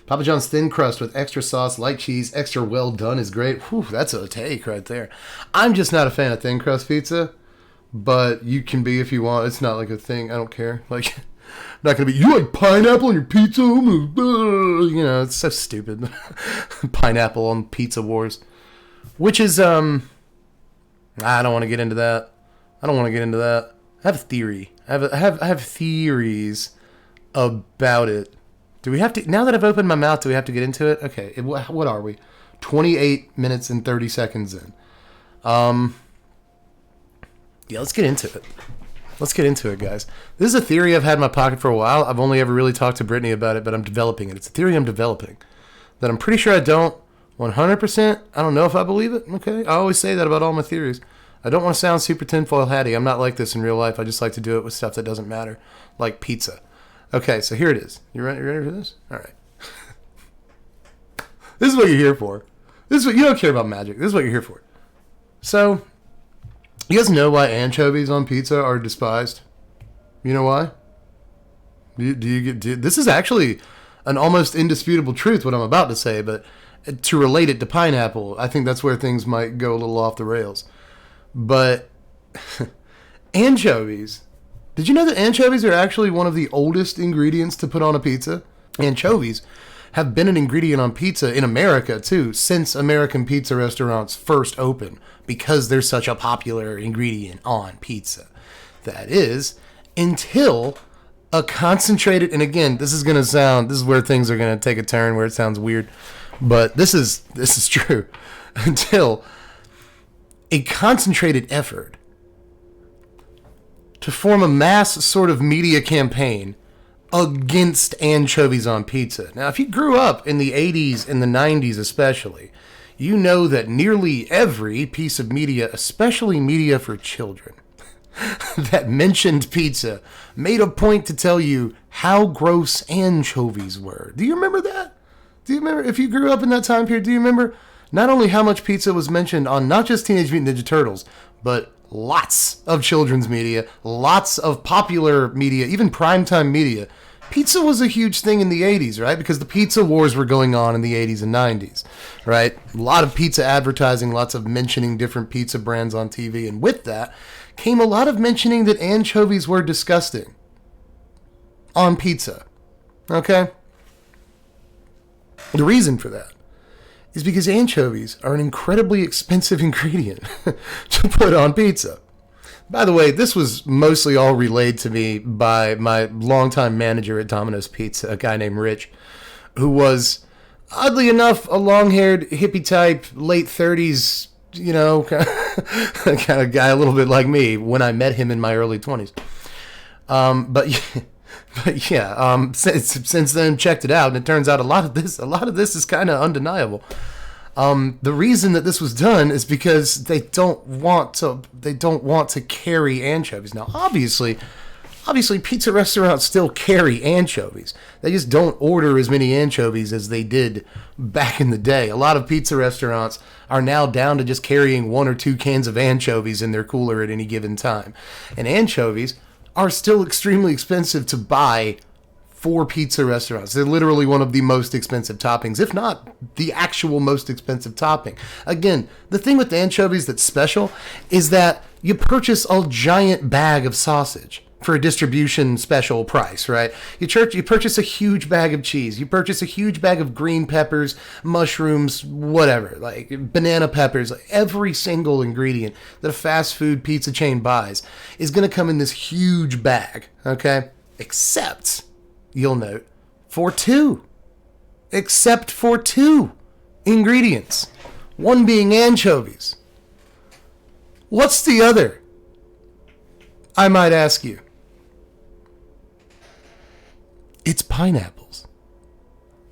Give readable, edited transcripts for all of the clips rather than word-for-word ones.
Papa John's thin crust with extra sauce, light cheese, extra well done is great. Whew, that's a take right there. I'm just not a fan of thin crust pizza, but you can be if you want. It's not like a thing. I don't care. Like, I'm not going to be, you like pineapple on your pizza? You know, it's so stupid. Pineapple on Pizza Wars. Which is, I don't want to get into that. I have a theory. I have theories about it. Do we have to, now that I've opened my mouth, do we have to get into it? Okay, what are we? 28 minutes and 30 seconds in. Yeah, let's get into it. Let's get into it, guys. This is a theory I've had in my pocket for a while. I've only ever really talked to Brittany about it, but I'm developing it. It's a theory I'm developing that I'm pretty sure I don't 100%. I don't know if I believe it. Okay, I always say that about all my theories. I don't want to sound super tinfoil hatty. I'm not like this in real life. I just like to do it with stuff that doesn't matter, like pizza. Okay, so here it is. You ready for this? All right. This is what you're here for. This is what you don't care about magic. This is what you're here for. So, you guys know why anchovies on pizza are despised? You know why? This is actually an almost indisputable truth, what I'm about to say, but to relate it to pineapple, I think that's where things might go a little off the rails. But anchovies, did you know that anchovies are actually one of the oldest ingredients to put on a pizza? Anchovies have been an ingredient on pizza in America, too, since American pizza restaurants first opened, because they're such a popular ingredient on pizza. That is, until a concentrated, and again, this is where things are going to take a turn, where it sounds weird, but this is true, until a concentrated effort to form a mass sort of media campaign against anchovies on pizza. Now, if you grew up in the 80s and the 90s especially, you know that nearly every piece of media, especially media for children, that mentioned pizza made a point to tell you how gross anchovies were. Do you remember that? Do you remember, if you grew up in that time period, do you remember not only how much pizza was mentioned on not just Teenage Mutant Ninja Turtles, but lots of children's media, lots of popular media, even primetime media? Pizza was a huge thing in the 80s, right? Because the pizza wars were going on in the 80s and 90s, right? A lot of pizza advertising, lots of mentioning different pizza brands on TV. And with that came a lot of mentioning that anchovies were disgusting on pizza, okay? The reason for that is because anchovies are an incredibly expensive ingredient to put on pizza. By the way, this was mostly all relayed to me by my longtime manager at Domino's Pizza, a guy named Rich, who was, oddly enough, a long-haired, hippie type, late 30s, you know, kind of guy, a little bit like me when I met him in my early 20s. But yeah, since then checked it out, and it turns out a lot of this is kind of undeniable. The reason that this was done is because they don't want to carry anchovies. Now, obviously pizza restaurants still carry anchovies. They just don't order as many anchovies as they did back in the day. A lot of pizza restaurants are now down to just carrying 1 or 2 cans of anchovies in their cooler at any given time. And anchovies are still extremely expensive to buy for pizza restaurants. They're literally one of the most expensive toppings, if not the actual most expensive topping. Again, the thing with the anchovies that's special is that you purchase a giant bag of sausage for a distribution special price, right? You purchase a huge bag of cheese. You purchase a huge bag of green peppers, mushrooms, whatever, like banana peppers. Like every single ingredient that a fast food pizza chain buys is going to come in this huge bag, okay? Except, you'll note, except for two ingredients. One being anchovies. What's the other? I might ask you. It's pineapples.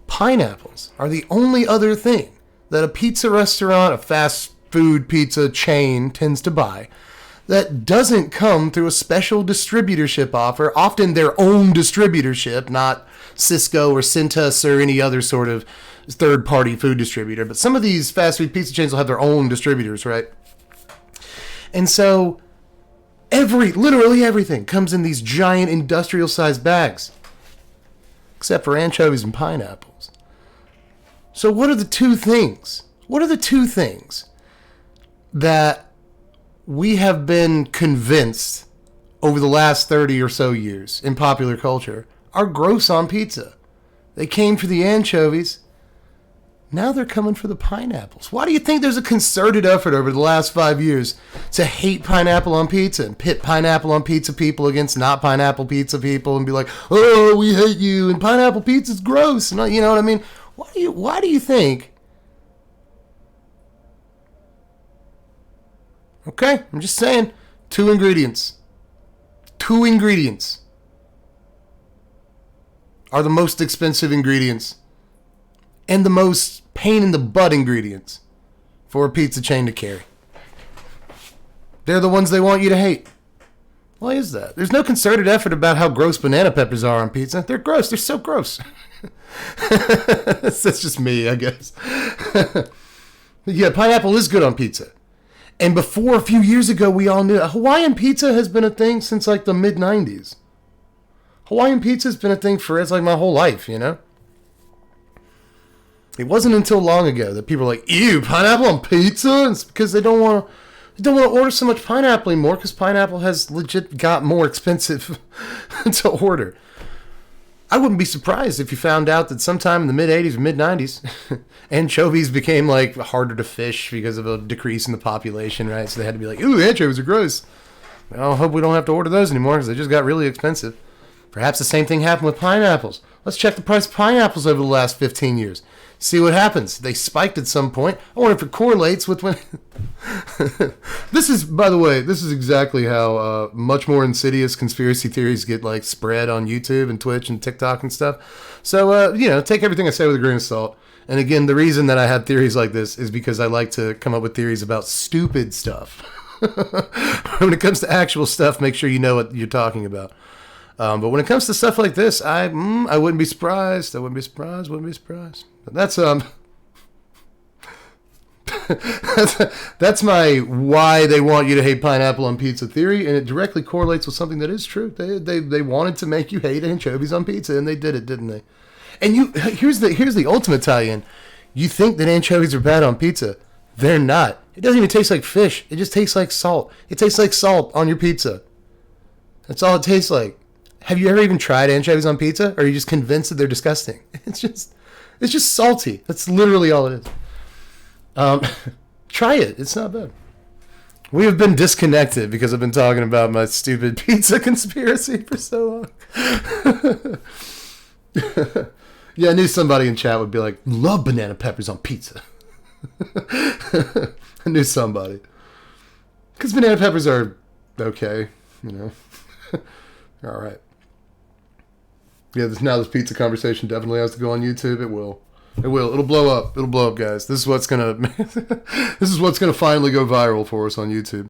Pineapples are the only other thing that a pizza restaurant, a fast food pizza chain tends to buy that doesn't come through a special distributorship offer, often their own distributorship, not Cisco or Cintas or any other sort of third-party food distributor. But some of these fast food pizza chains will have their own distributors, right? And so literally everything comes in these giant industrial-sized bags, except for anchovies and pineapples. So what are the two things? What are the two things that we have been convinced over the last 30 or so years in popular culture are gross on pizza? They came for the anchovies. Now they're coming for the pineapples. Why do you think there's a concerted effort over the last 5 years to hate pineapple on pizza and pit pineapple on pizza people against not pineapple pizza people and be like, oh, we hate you and pineapple pizza's gross? And you know what I mean? Why do you think? Okay, I'm just saying. Two ingredients are the most expensive ingredients and the most pain in the butt ingredients for a pizza chain to carry. They're the ones they want you to hate. Why is that? There's no concerted effort about how gross banana peppers are on pizza. They're gross. They're so gross. That's just me, I guess. Yeah, pineapple is good on pizza. And before a few years ago, we all knew Hawaiian pizza has been a thing since like the mid-90s. Hawaiian pizza has been a thing for it's like my whole life, you know? It wasn't until long ago that people were like, ew, pineapple on pizza? It's because they don't want to order so much pineapple anymore because pineapple has legit got more expensive to order. I wouldn't be surprised if you found out that sometime in the mid-'80s or mid-'90s, anchovies became like harder to fish because of a decrease in the population, right? So they had to be like, ooh, anchovies are gross. Well, I hope we don't have to order those anymore because they just got really expensive. Perhaps the same thing happened with pineapples. Let's check the price of pineapples over the last 15 years. See what happens. They spiked at some point. I wonder if it correlates with when... This is, by the way, this is exactly how much more insidious conspiracy theories get like spread on YouTube and Twitch and TikTok and stuff. So, take everything I say with a grain of salt. And again, the reason that I have theories like this is because I like to come up with theories about stupid stuff. When it comes to actual stuff, make sure you know what you're talking about. But when it comes to stuff like this, I wouldn't be surprised. Wouldn't be surprised. But that's that's my why they want you to hate pineapple on pizza theory, and it directly correlates with something that is true. They wanted to make you hate anchovies on pizza, and they did it, didn't they? And here's the ultimate tie-in. You think that anchovies are bad on pizza? They're not. It doesn't even taste like fish. It just tastes like salt. It tastes like salt on your pizza. That's all it tastes like. Have you ever even tried anchovies on pizza? Or are you just convinced that they're disgusting? It's just salty. That's literally all it is. Try it. It's not bad. We have been disconnected because I've been talking about my stupid pizza conspiracy for so long. Yeah, I knew somebody in chat would be like, love banana peppers on pizza. I knew somebody. Because banana peppers are okay, you know. All right. Yeah, now this pizza conversation definitely has to go on YouTube. It will. It'll blow up. It'll blow up, guys. This is what's gonna finally go viral for us on YouTube.